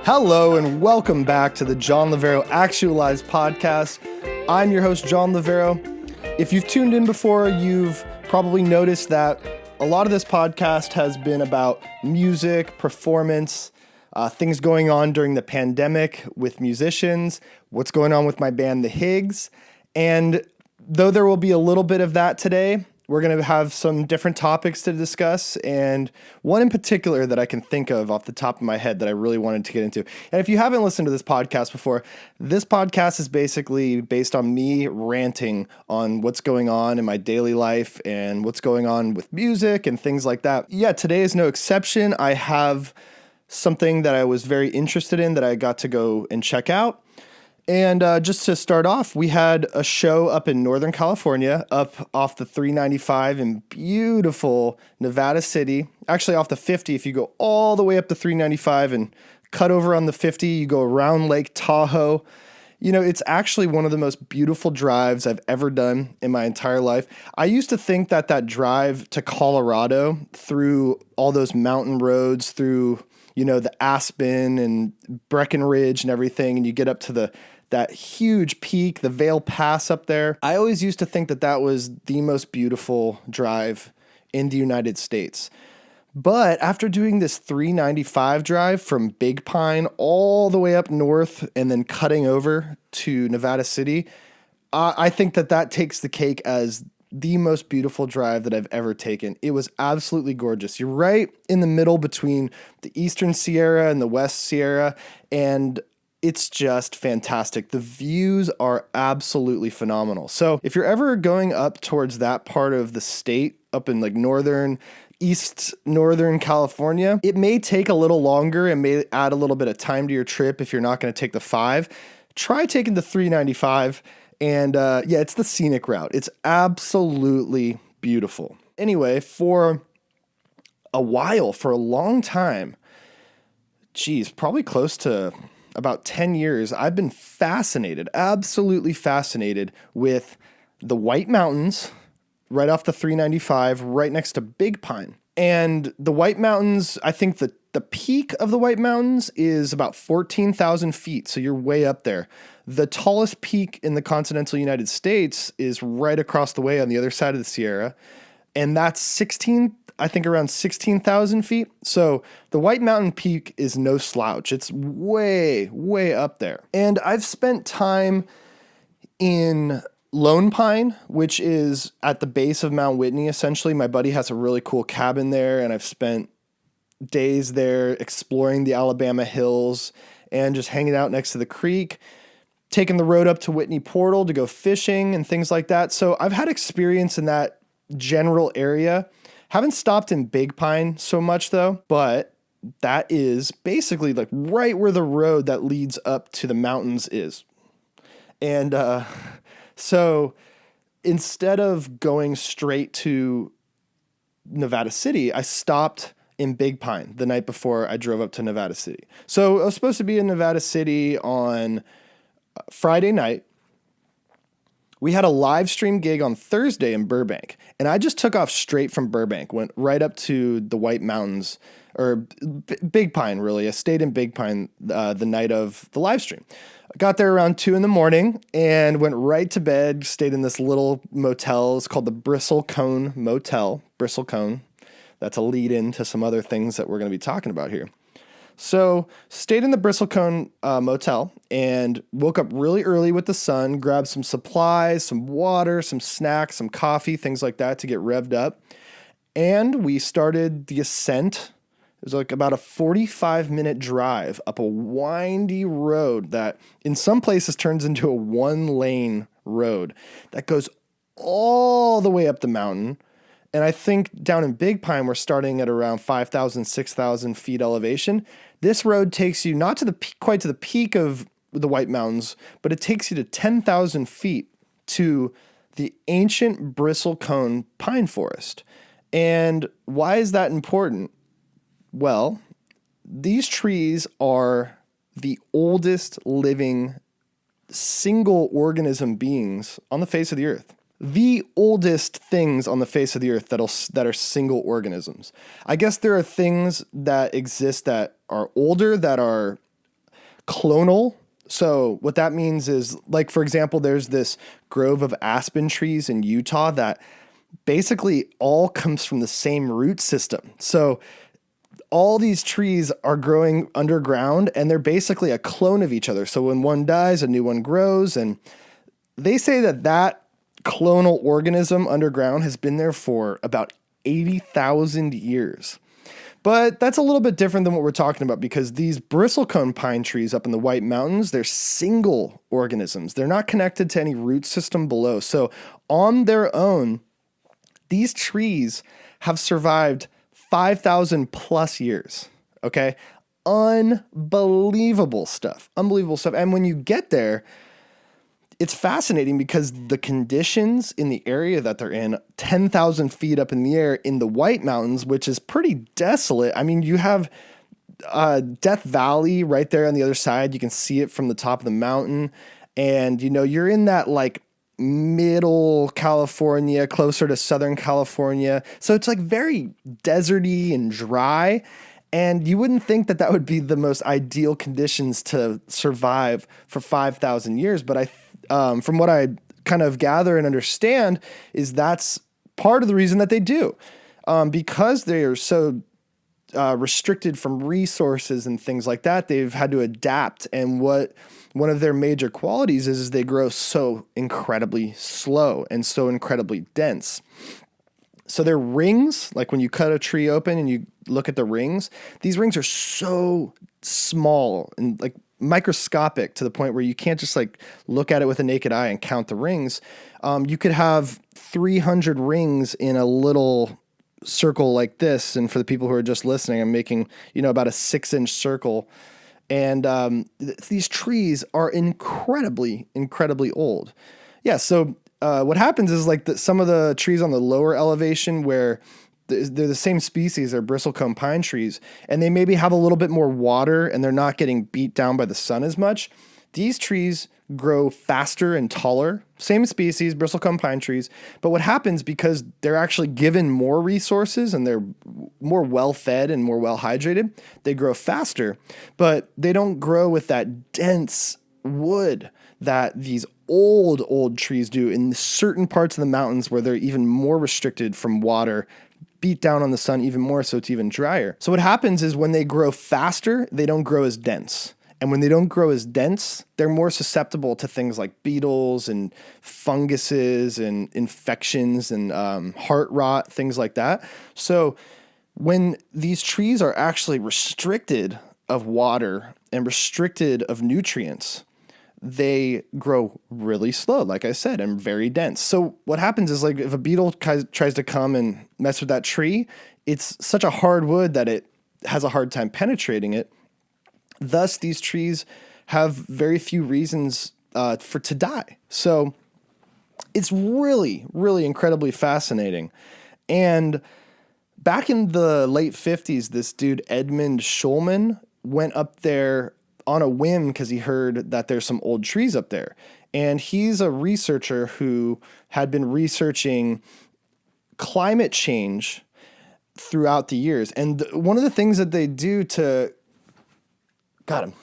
Hello and welcome back to the John Lovero Actualized podcast. I'm your host, John Lovero. If you've tuned in before, you've probably noticed that a lot of this podcast has been about music, performance, things going on during the pandemic with musicians, what's going on with my band, The Higgs. And though there will be a little bit of that today, we're going to have some different topics to discuss, and one in particular that I can think of off the top of my head that I really wanted to get into. And if you haven't listened to this podcast before, this podcast is basically based on me ranting on what's going on in my daily life and what's going on with music and things like that. Yeah, today is no exception. I have something that I was very interested in that I got to go and check out. And just to start off, we had a show up in Northern California, up off the 395 in beautiful Nevada City. Actually, off the 50, if you go all the way up to 395 and cut over on the 50, you go around Lake Tahoe. You know, it's actually one of the most beautiful drives I've ever done in my entire life. I used to think that that drive to Colorado through all those mountain roads, through, you know, the Aspen and Breckenridge and everything, and you get up to that huge peak, the Vail Pass up there. I always used to think that that was the most beautiful drive in the United States. But after doing this 395 drive from Big Pine all the way up north and then cutting over to Nevada City, I think that that takes the cake as the most beautiful drive that I've ever taken. It was absolutely gorgeous. You're right in the middle between the Eastern Sierra and the West Sierra, and it's just fantastic. The views are absolutely phenomenal. So if you're ever going up towards that part of the state, up in like East Northern California, it may take a little longer and may add a little bit of time to your trip if you're not going to take the 5. Try taking the 395. And yeah, it's the scenic route. It's absolutely beautiful. Anyway, for a long time, probably close to about 10 years, I've been absolutely fascinated with the White Mountains right off the 395, right next to Big Pine. And the White Mountains, I think the peak of the White Mountains is about 14,000 feet, so you're way up there. The tallest peak in the continental United States is right across the way on the other side of the Sierra, and that's around 16,000 feet. So the White Mountain Peak is no slouch. It's way, way up there. And I've spent time in Lone Pine, which is at the base of Mount Whitney, essentially. My buddy has a really cool cabin there, and I've spent days there exploring the Alabama hills and just hanging out next to the creek, taking the road up to Whitney Portal to go fishing and things like that. So I've had experience in that general area. Haven't stopped in Big Pine so much though, but that is basically like right where the road that leads up to the mountains is. And so instead of going straight to Nevada City, I stopped in Big Pine the night before I drove up to Nevada City. So I was supposed to be in Nevada City on Friday night. We had a live stream gig on Thursday in Burbank, and I just took off straight from Burbank, went right up to the White Mountains, or Big Pine, really. I stayed in Big Pine the night of the live stream. I got there around 2 a.m. and went right to bed, stayed in this little motel. It's called the Bristlecone Motel. Bristlecone. That's a lead-in to some other things that we're going to be talking about here. So stayed in the Bristlecone motel and woke up really early with the sun, grabbed some supplies, some water, some snacks, some coffee, things like that to get revved up. And we started the ascent. It was like about a 45-minute drive up a windy road that in some places turns into a 1-lane road that goes all the way up the mountain. And I think down in Big Pine, we're starting at around 5,000, 6,000 feet elevation. This road takes you not to the quite to the peak of the White Mountains, but it takes you to 10,000 feet to the ancient Bristlecone pine forest. And why is that important? Well, these trees are the oldest living single organism beings on the face of the earth. The oldest things on the face of the earth that are single organisms. I guess there are things that exist that are older, that are clonal. So what that means is, like, for example, there's this grove of aspen trees in Utah that basically all comes from the same root system. So all these trees are growing underground and they're basically a clone of each other. So when one dies, a new one grows. And they say that that clonal organism underground has been there for about 80,000 years. But that's a little bit different than what we're talking about, because these bristlecone pine trees up in the White Mountains, they're single organisms. They're not connected to any root system below. So on their own, these trees have survived 5,000 plus years. Okay. Unbelievable stuff. Unbelievable stuff. And when you get there, it's fascinating because the conditions in the area that they're in, 10,000 feet up in the air in the White Mountains, which is pretty desolate. I mean, you have Death Valley right there on the other side. You can see it from the top of the mountain. And, you know, you're in that like middle California, closer to Southern California. So it's like very deserty and dry. And you wouldn't think that that would be the most ideal conditions to survive for 5,000 years. But from what I kind of gather and understand, is that's part of the reason that they do, because they are so restricted from resources and things like that. They've had to adapt, and one of their major qualities is they grow so incredibly slow and so incredibly dense. So their rings, like when you cut a tree open and you look at the rings, these rings are so small and like microscopic to the point where you can't just like look at it with a naked eye and count the rings. You could have 300 rings in a little circle like this. And for the people who are just listening, I'm making, about a 6-inch circle. And these trees are incredibly, incredibly old. Yeah. So what happens is like some of the trees on the lower elevation where they're the same species, they're bristlecone pine trees, and they maybe have a little bit more water and they're not getting beat down by the sun as much. These trees grow faster and taller, same species, bristlecone pine trees. But what happens, because they're actually given more resources and they're more well-fed and more well-hydrated, they grow faster, but they don't grow with that dense wood that these old trees do in certain parts of the mountains where they're even more restricted from water, beat down on the sun even more, so it's even drier. So what happens is when they grow faster, they don't grow as dense. And when they don't grow as dense, they're more susceptible to things like beetles and funguses and infections and heart rot, things like that. So when these trees are actually restricted of water and restricted of nutrients, they grow really slow, like I said, and very dense. So what happens is, like, if a beetle tries to come and mess with that tree, it's such a hard wood that it has a hard time penetrating it. Thus, these trees have very few reasons to die. So it's really, really incredibly fascinating. And back in the late 50s, this dude, Edmund Schulman, went up there on a whim because he heard that there's some old trees up there. And he's a researcher who had been researching climate change throughout the years. And one of the things that they do to... Got him.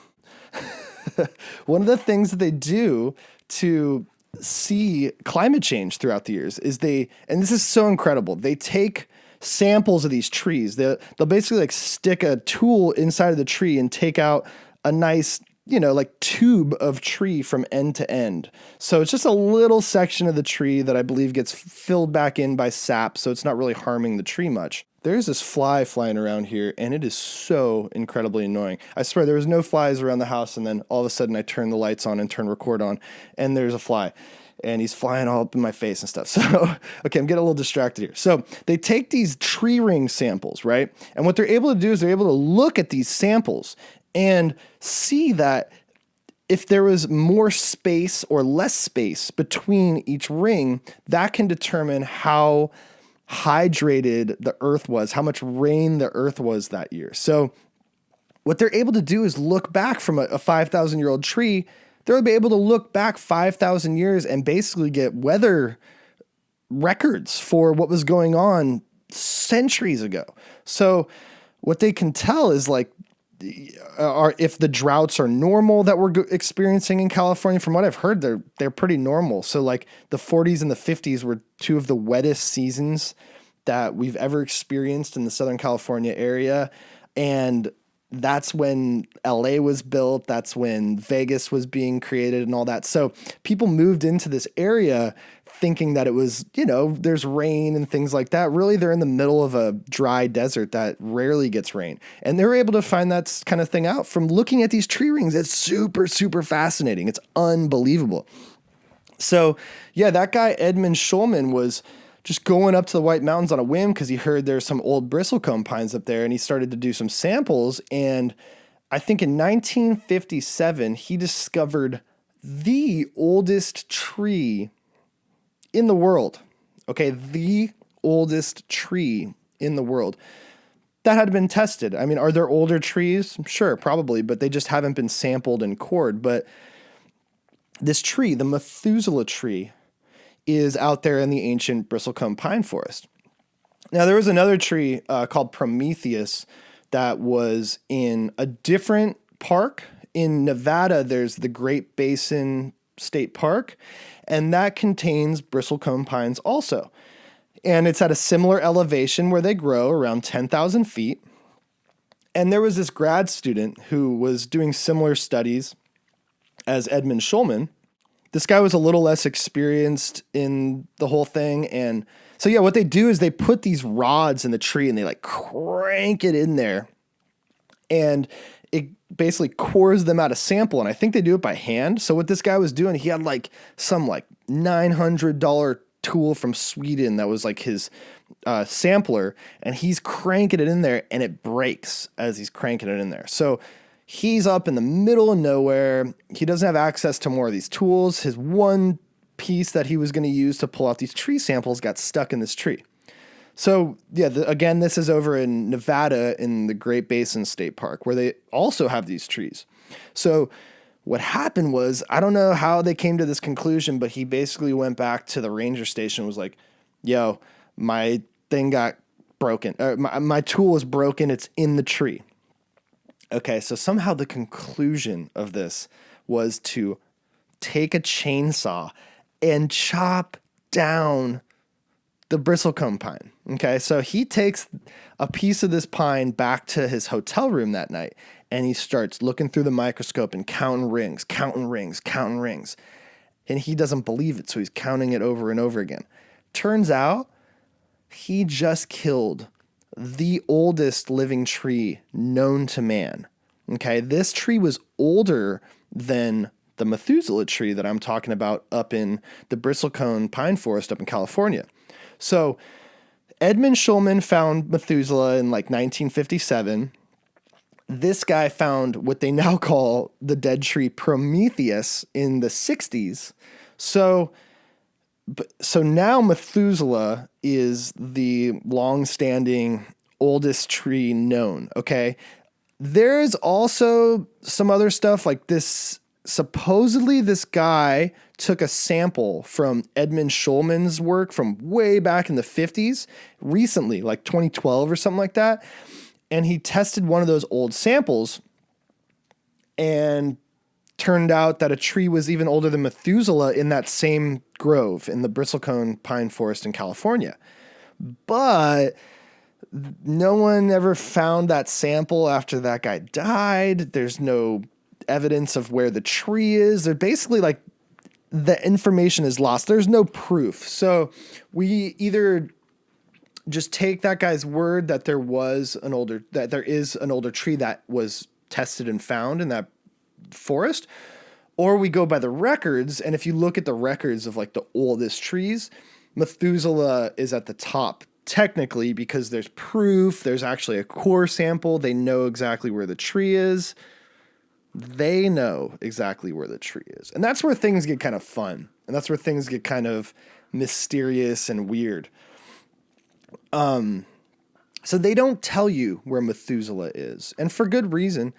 One of the things that they do to see climate change throughout the years is and this is so incredible, they take samples of these trees. They'll basically like stick a tool inside of the tree and take out a nice, like tube of tree from end to end. So it's just a little section of the tree that I believe gets filled back in by sap, so it's not really harming the tree much. There's this fly flying around here, and it is so incredibly annoying. I swear there was no flies around the house, and then all of a sudden I turn the lights on and turn record on, and there's a fly. And he's flying all up in my face and stuff. So, okay, I'm getting a little distracted here. So they take these tree ring samples, right? And what they're able to do is they're able to look at these samples and see that if there was more space or less space between each ring, that can determine how hydrated the earth was, how much rain the earth was that year. So what they're able to do is look back from a 5,000-year-old tree. They'll be able to look back 5,000 years and basically get weather records for what was going on centuries ago. So what they can tell is, like, if the droughts are normal that we're experiencing in California. From what I've heard, they're pretty normal. So like the 40s and the 50s were two of the wettest seasons that we've ever experienced in the Southern California area. And that's when LA was built. That's when Vegas was being created and all that. So people moved into this area thinking that it was, there's rain and things like that. Really, they're in the middle of a dry desert that rarely gets rain. And they were able to find that kind of thing out from looking at these tree rings. It's super, super fascinating. It's unbelievable. So yeah, that guy, Edmund Schulman, was just going up to the White Mountains on a whim because he heard there's some old bristlecone pines up there, and he started to do some samples. And I think in 1957, he discovered the oldest tree in the world. Okay, the oldest tree in the world that had been tested. I mean, are there older trees? Sure, probably, but they just haven't been sampled and cored. But this tree, the Methuselah tree, is out there in the ancient bristlecone pine forest. Now, there was another tree called Prometheus that was in a different park. In Nevada, there's the Great Basin State Park, and that contains bristlecone pines also. And it's at a similar elevation where they grow around 10,000 feet. And there was this grad student who was doing similar studies as Edmund Schulman. This guy was a little less experienced in the whole thing. And so, yeah, what they do is they put these rods in the tree and they like crank it in there. And it basically cores them out a sample. And I think they do it by hand. So what this guy was doing, he had like some like $900 tool from Sweden that was like his sampler. And he's cranking it in there and it breaks as he's cranking it in there. So he's up in the middle of nowhere. He doesn't have access to more of these tools. His one piece that he was going to use to pull out these tree samples got stuck in this tree. So, yeah, again, this is over in Nevada in the Great Basin State Park where they also have these trees. So what happened was, I don't know how they came to this conclusion, but he basically went back to the ranger station and was like, yo, my thing got broken. My tool is broken. It's in the tree. Okay, so somehow the conclusion of this was to take a chainsaw and chop down the bristlecone pine. Okay, so he takes a piece of this pine back to his hotel room that night, and he starts looking through the microscope and counting rings. And he doesn't believe it, so he's counting it over and over again. Turns out he just killed the oldest living tree known to man. Okay, this tree was older than the Methuselah tree that I'm talking about up in the Bristlecone pine forest up in California. So Edmund Schulman found Methuselah in like 1957. This guy found what they now call the dead tree Prometheus in the 60s. So now Methuselah is the long-standing oldest tree known, okay? There's also some other stuff like this. Supposedly this guy took a sample from Edmund Schulman's work from way back in the 50s, recently, like 2012 or something like that. And he tested one of those old samples and turned out that a tree was even older than Methuselah in that same grove in the Bristlecone pine forest in California. But no one ever found that sample after that guy died. There's no evidence of where the tree is. They're basically like the information is lost. There's no proof. So we either just take that guy's word that there is an older tree that was tested and found in that forest, or we go by the records. And if you look at the records of like the oldest trees, Methuselah is at the top technically because there's proof. There's actually a core sample. They know exactly where the tree is. They know exactly where the tree is. And that's where things get kind of fun. And that's where things get kind of mysterious and weird. So they don't tell you where Methuselah is. And for good reason.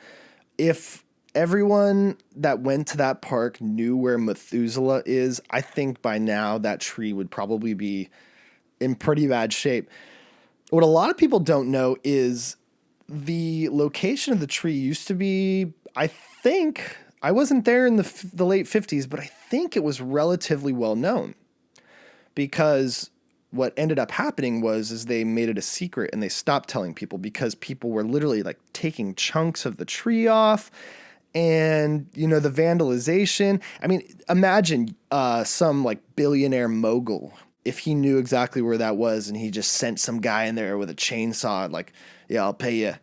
If everyone that went to that park knew where Methuselah is, I think by now that tree would probably be in pretty bad shape. What a lot of people don't know is the location of the tree used to be, I think, I wasn't there in the late 50s, but I think it was relatively well known, because what ended up happening is they made it a secret and they stopped telling people because people were literally like taking chunks of the tree off, and, you know, the vandalization. I mean, imagine some like billionaire mogul, if he knew exactly where that was and he just sent some guy in there with a chainsaw, like, yeah, I'll pay you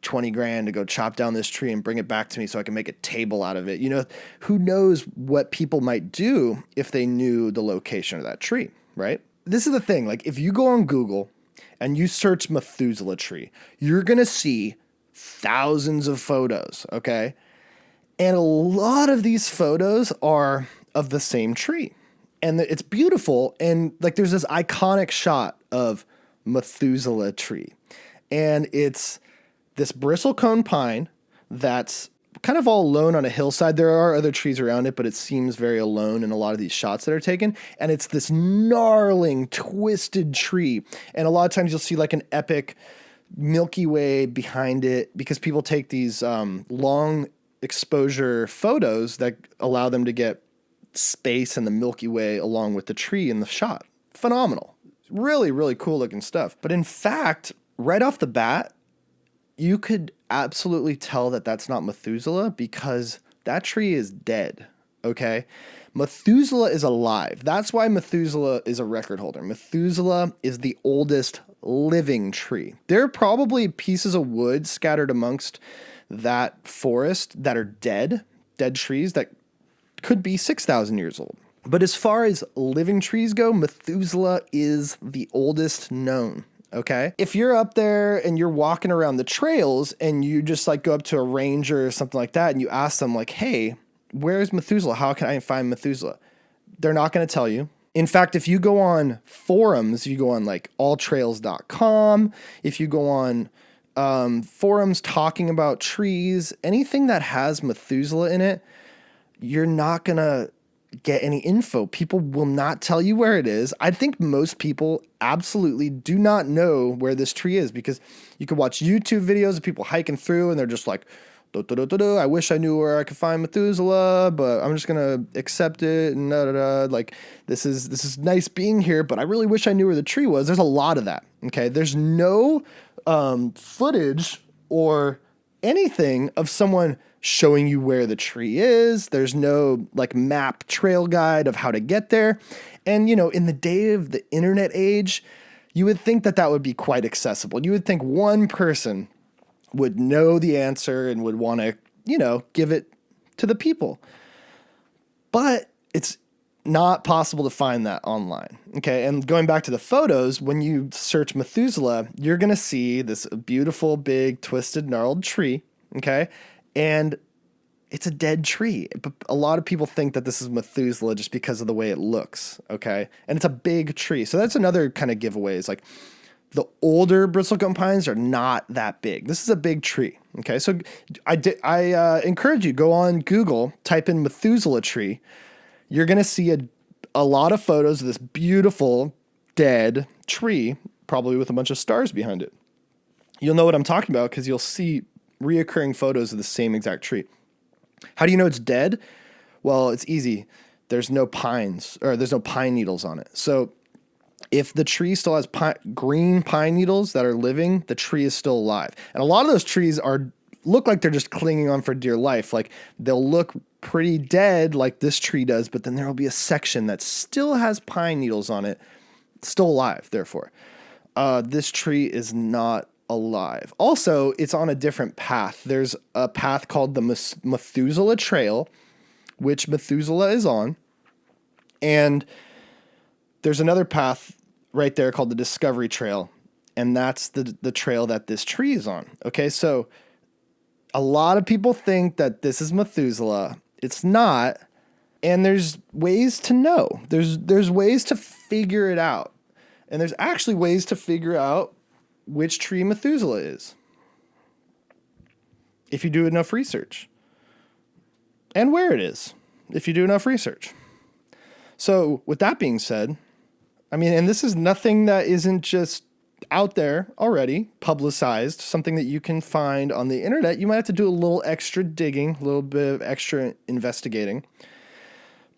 20 grand to go chop down this tree and bring it back to me so I can make a table out of it. You know, who knows what people might do if they knew the location of that tree, right? This is the thing. Like, if you go on Google and you search Methuselah tree, you're going to see thousands of photos, okay? And a lot of these photos are of the same tree. And it's beautiful. And like, there's this iconic shot of Methuselah tree. And it's this bristlecone pine that's kind of all alone on a hillside. There are other trees around it, but it seems very alone in a lot of these shots that are taken. And it's this gnarling, twisted tree. And a lot of times you'll see like an epic Milky Way behind it, because people take these long exposure photos that allow them to get space and the Milky Way along with the tree in the shot. Phenomenal. Really, really cool looking stuff. But in fact, right off the bat, you could absolutely tell that that's not Methuselah, because that tree is dead, okay? Methuselah is alive. That's why Methuselah is a record holder. Methuselah is the oldest living tree. There are probably pieces of wood scattered amongst that forest that are dead trees that could be 6,000 years old. But as far as living trees go, Methuselah is the oldest known. Okay. If you're up there and you're walking around the trails and you just like go up to a ranger or something like that and you ask them like, hey, where's Methuselah? How can I find Methuselah? They're not going to tell you. In fact, if you go on forums, you go on like alltrails.com, if you go on forums talking about trees, anything that has Methuselah in it, you're not going to get any info. People will not tell you where it is. I think most people absolutely do not know where this tree is, because you could watch YouTube videos of people hiking through and they're just like, I wish I knew where I could find Methuselah, but I'm just going to accept it. And like, this is nice being here, but I really wish I knew where the tree was. There's a lot of that. Okay. There's no footage or anything of someone showing you where the tree is. There's no like map trail guide of how to get there. And, you know, in the day of the internet age, you would think that that would be quite accessible. You would think one person would know the answer and would want to, you know, give it to the people. But it's not possible to find that online. Okay. And going back to the photos, when you search Methuselah, you're going to see this beautiful, big, twisted, gnarled tree. Okay. And it's a dead tree. But a lot of people think that this is Methuselah just because of the way it looks. Okay. And it's a big tree. So that's another kind of giveaway, is like the older bristlecone pines are not that big. This is a big tree. Okay. So I encourage you, go on Google, type in Methuselah tree. You're going to see a lot of photos of this beautiful dead tree, probably with a bunch of stars behind it. You'll know what I'm talking about because you'll see reoccurring photos of the same exact tree. How do you know it's dead? Well, it's easy. There's no pines, or there's no pine needles on it. So if the tree still has green pine needles that are living, the tree is still alive. And a lot of those trees look like they're just clinging on for dear life. Like, they'll look pretty dead like this tree does, but then there will be a section that still has pine needles on it, still alive, therefore. This tree is not alive. Also, it's on a different path. There's a path called the Methuselah Trail, which Methuselah is on. And there's another path right there called the Discovery Trail. And that's the trail that this tree is on. Okay, so a lot of people think that this is Methuselah. It's not. And there's ways to know. There's ways to figure it out. And there's actually ways to figure out which tree Methuselah is, if you do enough research, and where it is, if you do enough research. So with that being said, I mean, and this is nothing that isn't just out there already, publicized, something that you can find on the internet. You might have to do a little extra digging, a little bit of extra investigating.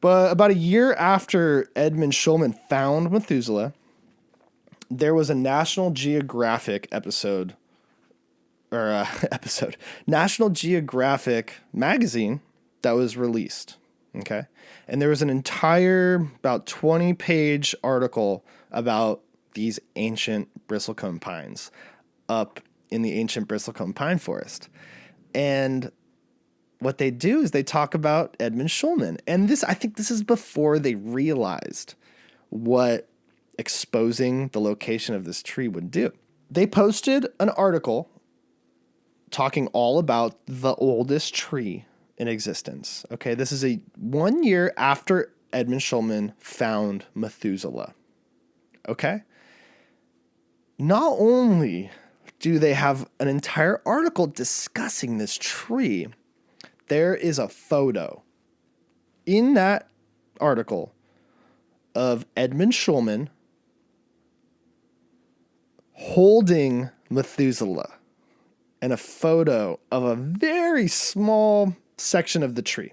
But about a year after Edmund Schulman found Methuselah, there was a National Geographic National Geographic magazine that was released. Okay. And there was an entire about 20-page article about these ancient bristlecone pines up in the ancient bristlecone pine forest. And what they do is they talk about Edmund Schulman. And I think this is before they realized what exposing the location of this tree would do. They posted an article talking all about the oldest tree in existence. Okay, this is 1 year after Edmund Schulman found Methuselah. Okay? Not only do they have an entire article discussing this tree, there is a photo in that article of Edmund Schulman holding Methuselah and a photo of a very small section of the tree.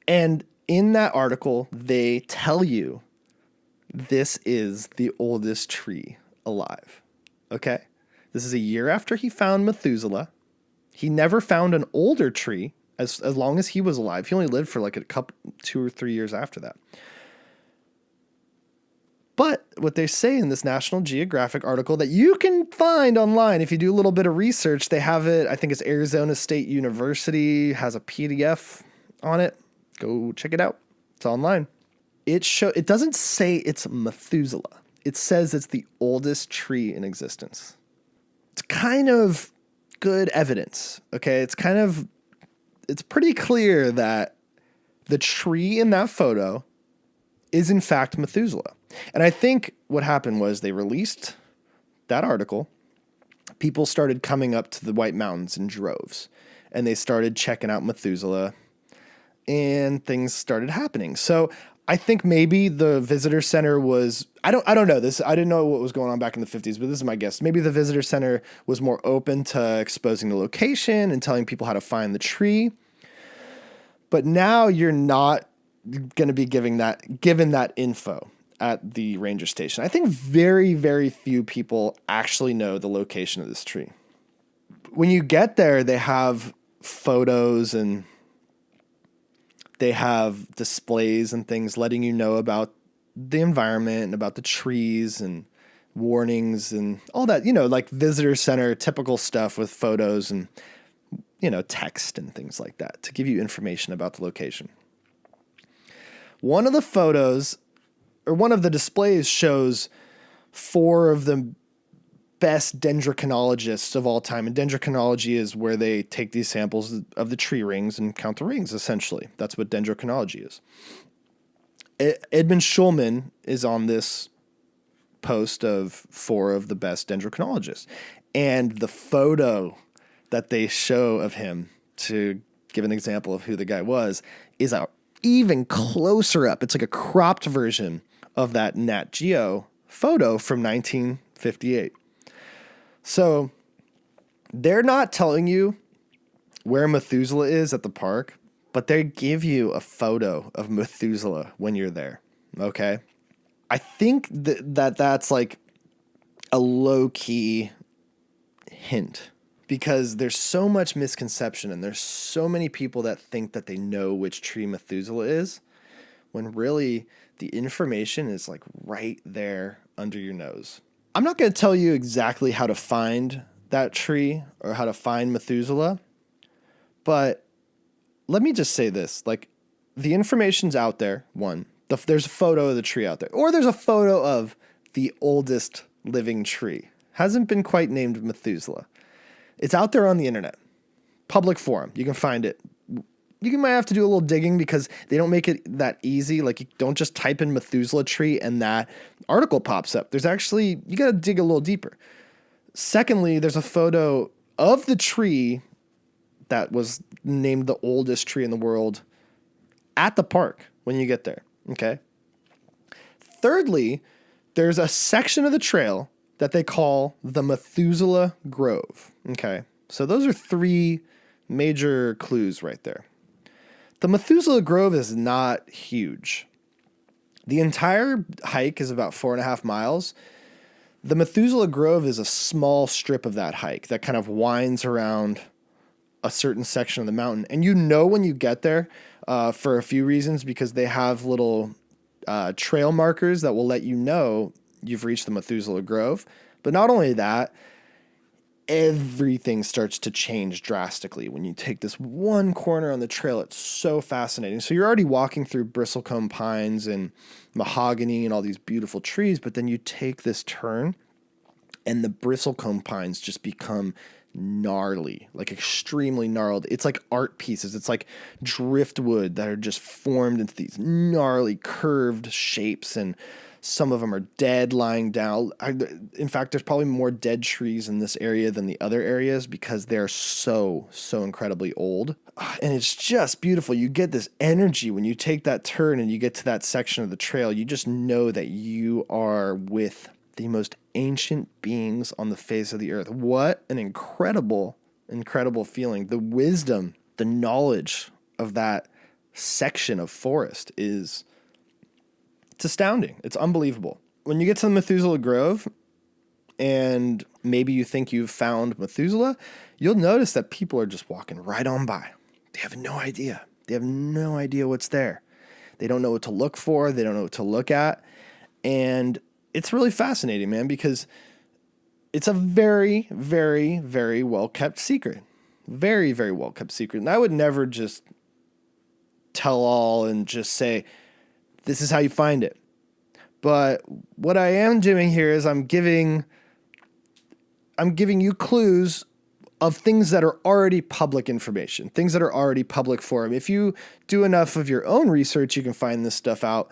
And in that article, they tell you this is the oldest tree alive. Okay? This is a year after he found Methuselah. He never found an older tree as long as he was alive. He only lived for like 2 or 3 years after that. But what they say in this National Geographic article that you can find online, if you do a little bit of research, they have it. I think it's Arizona State University has a PDF on it. Go check it out. It's online. It doesn't say it's Methuselah. It says it's the oldest tree in existence. It's kind of good evidence. Okay. It's pretty clear that the tree in that photo is in fact Methuselah. And I think what happened was they released that article. People started coming up to the White Mountains in droves, and they started checking out Methuselah, and things started happening. So I think maybe the visitor center was, I don't know this. I didn't know what was going on back in the 50s, but this is my guess. Maybe the visitor center was more open to exposing the location and telling people how to find the tree. But now you're not going to be given that info at the ranger station. I think very, very few people actually know the location of this tree. When you get there, they have photos and they have displays and things letting you know about the environment and about the trees and warnings and all that, like visitor center, typical stuff with photos and, text and things like that to give you information about the location. One of the photos or one of the displays shows 4 of the best dendrochronologists of all time. And dendrochronology is where they take these samples of the tree rings and count the rings, essentially. That's what dendrochronology is. Edmund Schulman is on this post of 4 of the best dendrochronologists. And the photo that they show of him, to give an example of who the guy was, is a even closer up. It's like a cropped version of that Nat Geo photo from 1958. So they're not telling you where Methuselah is at the park, but they give you a photo of Methuselah when you're there. Okay. I think that's like a low key hint, because there's so much misconception and there's so many people that think that they know which tree Methuselah is, when really the information is like right there under your nose. I'm not going to tell you exactly how to find that tree or how to find Methuselah, but let me just say this, like, the information's out there. One, there's a photo of the tree out there, or there's a photo of the oldest living tree. Hasn't been quite named Methuselah. It's out there on the internet. Public forum. You can find it. You might have to do a little digging because they don't make it that easy. Like, you don't just type in Methuselah tree and that article pops up. There's actually, you got to dig a little deeper. Secondly, there's a photo of the tree that was named the oldest tree in the world at the park when you get there. Okay. Thirdly, there's a section of the trail that they call the Methuselah Grove. Okay, so those are 3 major clues right there. The Methuselah Grove is not huge. The entire hike is about 4.5 miles. The Methuselah Grove is a small strip of that hike that kind of winds around a certain section of the mountain. And you know when you get there for a few reasons, because they have little trail markers that will let you know you've reached the Methuselah Grove. But not only that, everything starts to change drastically when you take this one corner on the trail. It's so fascinating. So you're already walking through bristlecone pines and mahogany and all these beautiful trees, but then you take this turn and the bristlecone pines just become gnarly, like extremely gnarled. It's like art pieces. It's like driftwood that are just formed into these gnarly curved shapes, and some of them are dead, lying down. In fact, there's probably more dead trees in this area than the other areas because they're so incredibly old. And it's just beautiful. You get this energy when you take that turn and you get to that section of the trail. You just know that you are with the most ancient beings on the face of the earth. What an incredible feeling. The wisdom, the knowledge of that section of forest it's astounding. It's unbelievable. When you get to the Methuselah Grove and maybe you think you've found Methuselah, you'll notice that people are just walking right on by. They have no idea. They have no idea what's there. They don't know what to look for. They don't know what to look at. And it's really fascinating, man, because it's a very, very, very well-kept secret. Very, very well-kept secret. And I would never just tell all and just say, this is how you find it. But what I am doing here is I'm giving you clues of things that are already public information, things that are already public forum. If you do enough of your own research, you can find this stuff out.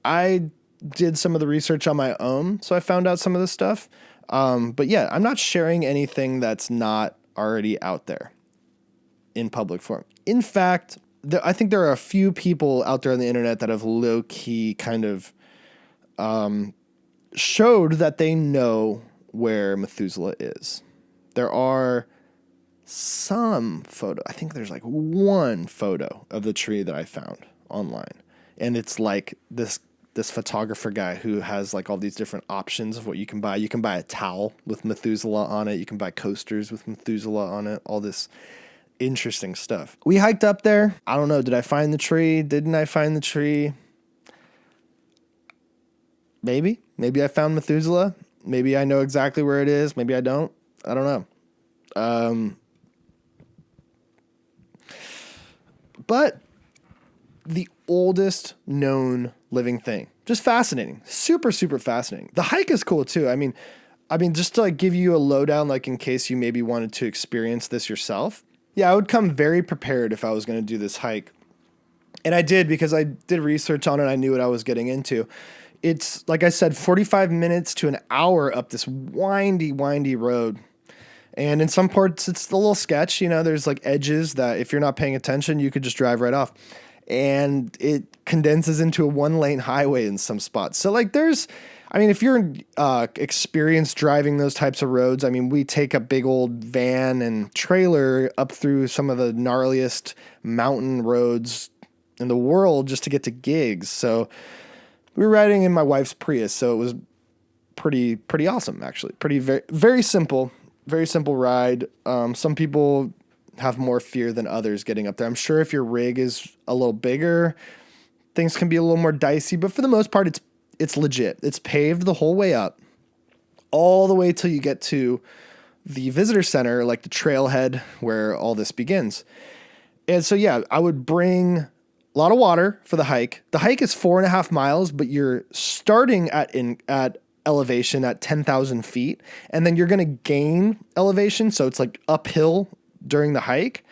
I did some of the research on my own, so I found out some of this stuff. But yeah, I'm not sharing anything that's not already out there in public forum. In fact, I think there are a few people out there on the internet that have low-key kind of showed that they know where Methuselah is. There are some photo. I think there's like one photo of the tree that I found online. And it's like this photographer guy who has like all these different options of what you can buy. You can buy a towel with Methuselah on it. You can buy coasters with Methuselah on it. All this interesting stuff. We hiked up there. I don't know. Did I find the tree? Didn't I find the tree? Maybe. Maybe I found Methuselah. Maybe I know exactly where it is. Maybe I don't. I don't know. But the oldest known living thing. Just fascinating. Super, super fascinating. The hike is cool too. I mean, just to like give you a lowdown, like in case you maybe wanted to experience this yourself. Yeah, I would come very prepared if I was going to do this hike. And I did, because I did research on it. I knew what I was getting into. It's, like I said, 45 minutes to an hour up this windy road. And in some parts, it's a little sketch. You know, there's like edges that if you're not paying attention, you could just drive right off. And it condenses into a 1-lane highway in some spots. So like if you're experienced driving those types of roads, we take a big old van and trailer up through some of the gnarliest mountain roads in the world just to get to gigs. So we were riding in my wife's Prius, so it was pretty awesome, actually. Very simple ride. Some people have more fear than others getting up there. I'm sure if your rig is a little bigger, things can be a little more dicey, but for the most part, it's legit. It's paved the whole way up, all the way till you get to the visitor center, like the trailhead where all this begins. And so, yeah, I would bring a lot of water for the hike. The hike is 4.5 miles, but you're starting at elevation at 10,000 feet, and then you're going to gain elevation. So it's like uphill during the hike.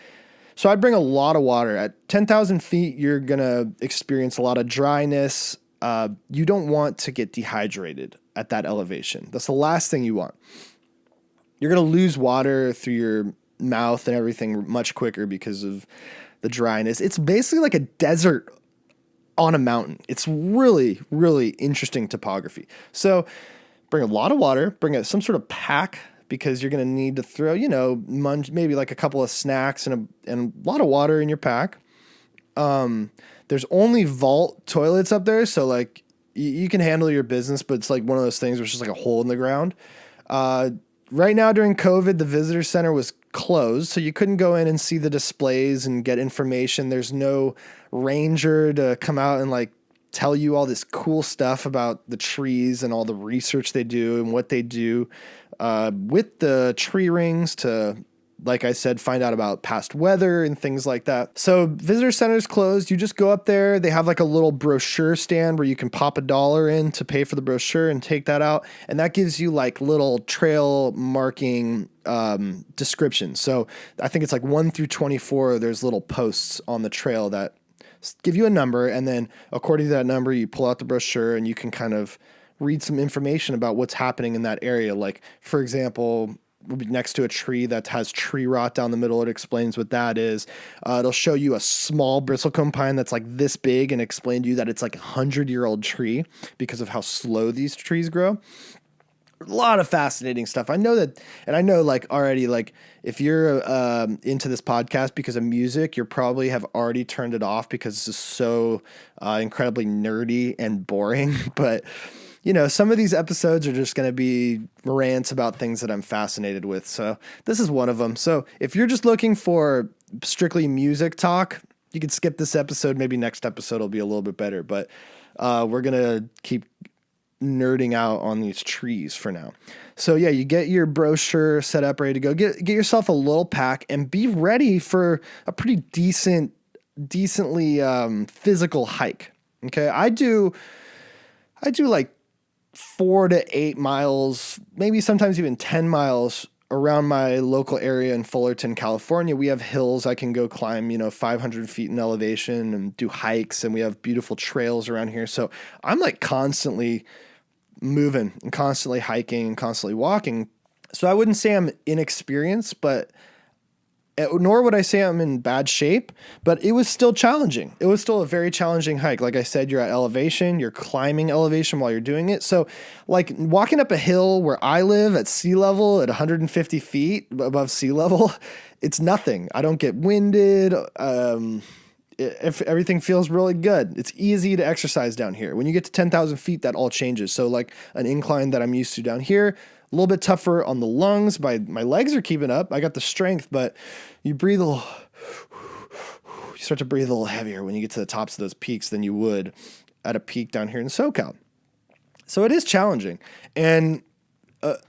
So I'd bring a lot of water. At 10,000 feet, you're going to experience a lot of dryness. You don't want to get dehydrated at that elevation. That's the last thing you want. You're going to lose water through your mouth and everything much quicker because of the dryness. It's basically like a desert on a mountain. It's really, really interesting topography. So bring a lot of water, some sort of pack, because you're going to need to throw, maybe like a couple of snacks and a lot of water in your pack. There's only vault toilets up there, so like you can handle your business, but it's like one of those things where it's just like a hole in the ground. Right now during COVID, the visitor center was closed, so you couldn't go in and see the displays and get information. There's no ranger to come out and like tell you all this cool stuff about the trees and all the research they do and what they do with the tree rings to, like I said, find out about past weather and things like that. So visitor center's closed. You just go up there. They have like a little brochure stand where you can pop $1 in to pay for the brochure and take that out. And that gives you like little trail marking descriptions. So I think it's like 1 through 24. There's little posts on the trail that give you a number. And then according to that number, you pull out the brochure and you can kind of read some information about what's happening in that area. Like, for example, next to a tree that has tree rot down the middle, it explains what that is. It'll show you a small bristlecone pine that's like this big and explain to you that it's like a 100-year-old tree because of how slow these trees grow. A lot of fascinating stuff. I know that, and I know like already, like if you're into this podcast because of music, you probably have already turned it off because it's just so incredibly nerdy and boring. But some of these episodes are just going to be rants about things that I'm fascinated with. So this is one of them. So if you're just looking for strictly music talk, you can skip this episode. Maybe next episode will be a little bit better, but we're going to keep nerding out on these trees for now. So yeah, you get your brochure set up, ready to go. Get yourself a little pack and be ready for a pretty decently physical hike. Okay. I do like 4 to 8 miles, maybe sometimes even 10 miles around my local area in Fullerton, California. We have hills I can go climb, 500 feet in elevation and do hikes, and we have beautiful trails around here. So I'm like constantly moving and constantly hiking and constantly walking. So I wouldn't say I'm inexperienced, but nor would I say I'm in bad shape, but it was still challenging. It was still a very challenging hike. Like I said, you're at elevation, you're climbing elevation while you're doing it. So like walking up a hill where I live at sea level at 150 feet above sea level, it's nothing. I don't get winded. If everything feels really good, it's easy to exercise down here. When you get to 10,000 feet, that all changes. So like an incline that I'm used to down here, a little bit tougher on the lungs. My legs are keeping up. I got the strength, but you breathe you start to breathe a little heavier when you get to the tops of those peaks than you would at a peak down here in SoCal. So it is challenging. And the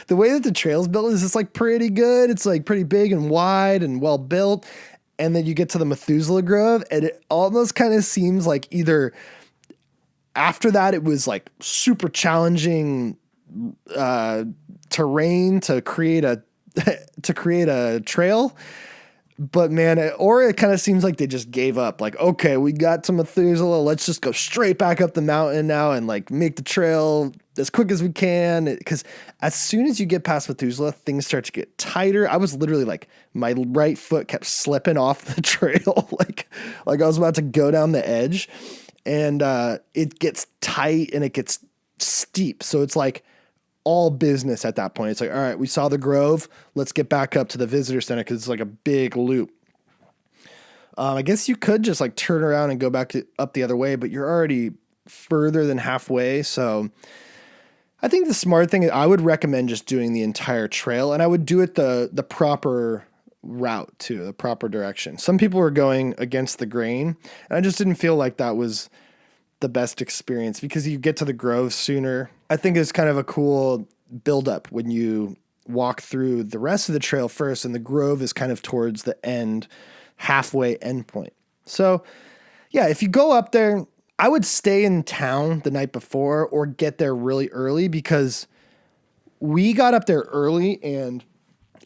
way that the trail's built is just like pretty good. It's like pretty big and wide and well built. And then you get to the Methuselah Grove and it almost kind of seems like either after that, it was like super challenging terrain to create a trail, but man, it kind of seems like they just gave up. Like, okay, we got to Methuselah, let's just go straight back up the mountain now and like make the trail as quick as we can. Because as soon as you get past Methuselah, things start to get tighter. I was literally like, my right foot kept slipping off the trail, like I was about to go down the edge, and it gets tight and it gets steep. So it's like all business at that point. It's like, all right, we saw the Grove. Let's get back up to the visitor center because it's like a big loop. I guess you could just like turn around and go back up the other way, but you're already further than halfway. So I think the smart thing is I would recommend just doing the entire trail, and I would do it the proper route too, the proper direction. Some people were going against the grain, and I just didn't feel like that was the best experience because you get to the Grove sooner. I think it's kind of a cool buildup when you walk through the rest of the trail first, and the Grove is kind of towards the end, halfway end point. So yeah, if you go up there, I would stay in town the night before or get there really early, because we got up there early and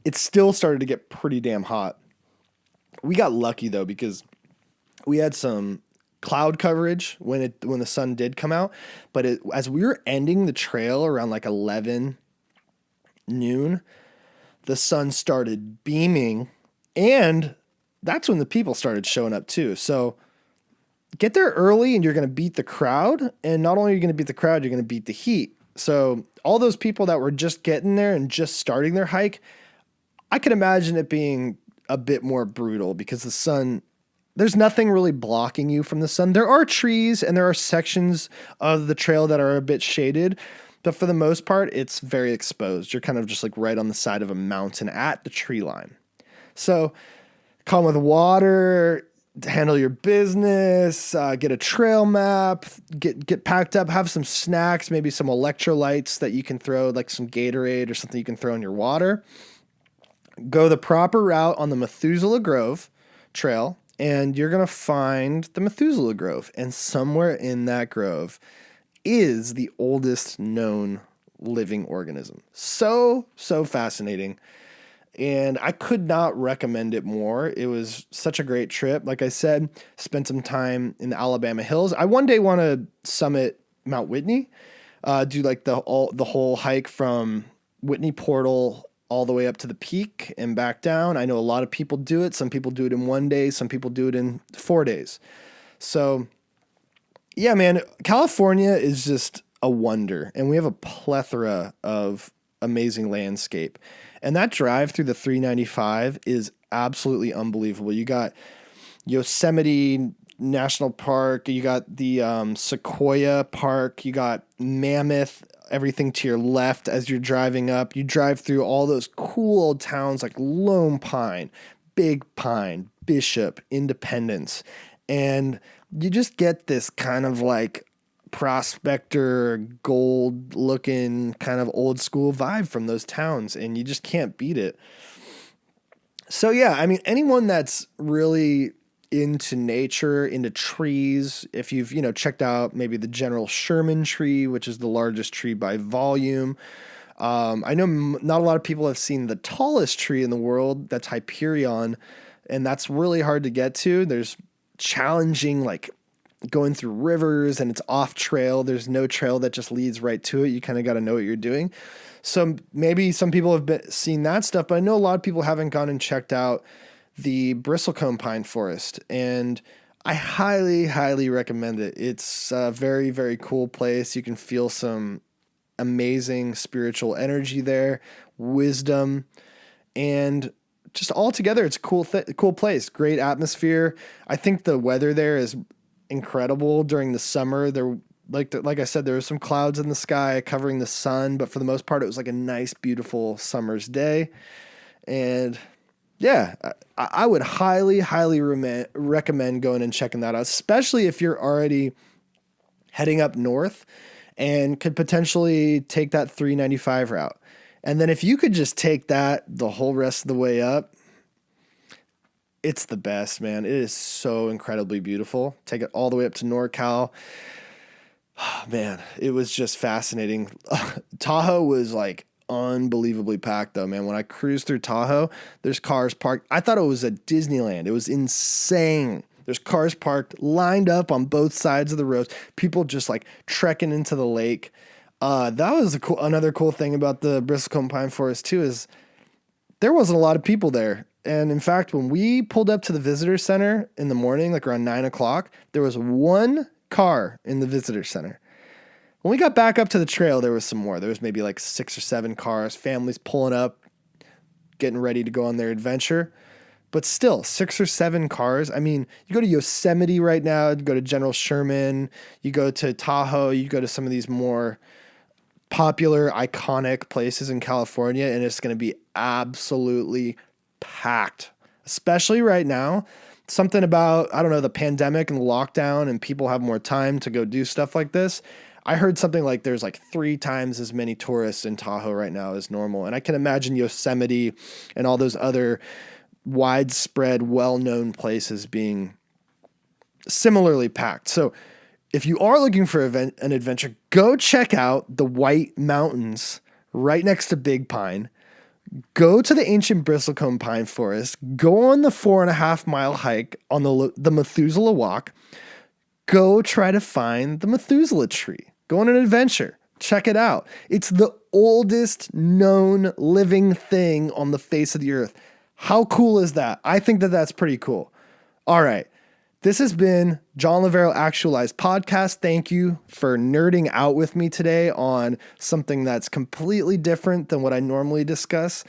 it still started to get pretty damn hot. We got lucky though, because we had some cloud coverage when the sun did come out, but as we were ending the trail around like 11 noon, the sun started beaming, and that's when the people started showing up too. So get there early and you're going to beat the crowd. And not only are you going to beat the crowd, you're going to beat the heat. So all those people that were just getting there and just starting their hike, I could imagine it being a bit more brutal because the sun, there's nothing really blocking you from the sun. There are trees and there are sections of the trail that are a bit shaded, but for the most part, it's very exposed. You're kind of just like right on the side of a mountain at the tree line. So come with water, handle your business, get a trail map, get packed up, have some snacks, maybe some electrolytes that you can throw, like some Gatorade or something you can throw in your water. Go the proper route on the Methuselah Grove trail, and you're going to find the Methuselah Grove. And somewhere in that grove is the oldest known living organism. So fascinating. And I could not recommend it more. It was such a great trip. Like I said, spent some time in the Alabama hills. I one day want to summit Mount Whitney, do like the whole hike from Whitney Portal all the way up to the peak and back down. I know a lot of people do it. Some people do it in 1 day. Some people do it in 4 days. So yeah, man, California is just a wonder. And we have a plethora of amazing landscape. And that drive through the 395 is absolutely unbelievable. You got Yosemite National Park, you got the Sequoia Park, you got Mammoth, everything to your left as you're driving up. You drive through all those cool old towns like Lone Pine, Big Pine, Bishop, Independence. And you just get this kind of like prospector, gold looking kind of old school vibe from those towns, and you just can't beat it. So yeah, I mean, anyone that's really into nature, into trees, if you've, checked out maybe the General Sherman tree, which is the largest tree by volume. I know not a lot of people have seen the tallest tree in the world, that's Hyperion, and that's really hard to get to. There's challenging, like going through rivers, and it's off trail. There's no trail that just leads right to it. You kind of got to know what you're doing. So maybe some people have seen that stuff, but I know a lot of people haven't gone and checked out the Bristlecone pine forest, and I highly, highly recommend it. It's a very, very cool place. You can feel some amazing spiritual energy there, wisdom, and just all together, it's a cool place. Great atmosphere. I think the weather there is incredible during the summer. There, like I said, there were some clouds in the sky covering the sun, but for the most part, it was like a nice, beautiful summer's day. And yeah, I would highly, highly recommend going and checking that out, especially if you're already heading up north and could potentially take that 395 route. And then if you could just take that the whole rest of the way up, it's the best, man. It is so incredibly beautiful. Take it all the way up to NorCal. Oh, man, it was just fascinating. Tahoe was like unbelievably packed though, man. When I cruised through Tahoe, there's cars parked. I thought it was at Disneyland. It was insane. There's cars parked, lined up on both sides of the roads. People just like trekking into the lake. That was another cool thing about the Bristlecone Pine Forest too, is there wasn't a lot of people there. And in fact, when we pulled up to the visitor center in the morning, like around 9 o'clock, there was one car in the visitor center. When we got back up to the trail, there was some more. There was maybe like 6 or 7 cars, families pulling up, getting ready to go on their adventure. But still, 6 or 7 cars. I mean, you go to Yosemite right now, you go to General Sherman, you go to Tahoe, you go to some of these more popular, iconic places in California, and it's going to be absolutely packed, especially right now. Something about, I don't know, the pandemic and the lockdown, and people have more time to go do stuff like this. I heard something like there's like 3 times as many tourists in Tahoe right now as normal. And I can imagine Yosemite and all those other widespread, well-known places being similarly packed. So if you are looking for an adventure, go check out the White Mountains right next to Big Pine. Go to the ancient Bristlecone Pine Forest. Go on the 4.5-mile hike on the Methuselah Walk. Go try to find the Methuselah tree. Go on an adventure. Check it out. It's the oldest known living thing on the face of the earth. How cool is that? I think that that's pretty cool. All right. This has been John Lovero Actualized podcast. Thank you for nerding out with me today on something that's completely different than what I normally discuss.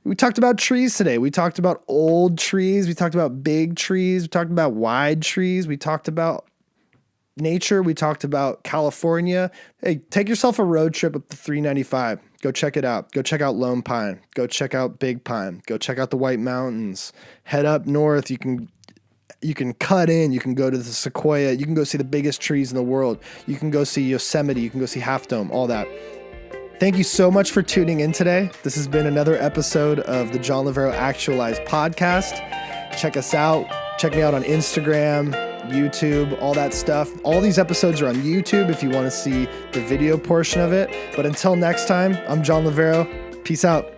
We talked about trees today. We talked about old trees. We talked about big trees. We talked about wide trees. We talked about nature. We talked about California. Hey, take yourself a road trip up to 395. Go check it out. Go check out Lone Pine. Go check out Big Pine. Go check out the White Mountains. Head up north. You can cut in. You can go to the Sequoia. You can go see the biggest trees in the world. You can go see Yosemite. You can go see Half Dome, all that. Thank you so much for tuning in today. This has been another episode of the John Lovero Actualized podcast. Check us out. Check me out on Instagram, YouTube, all that stuff. All these episodes are on YouTube if you want to see the video portion of it. But until next time, I'm John Lovero. Peace out.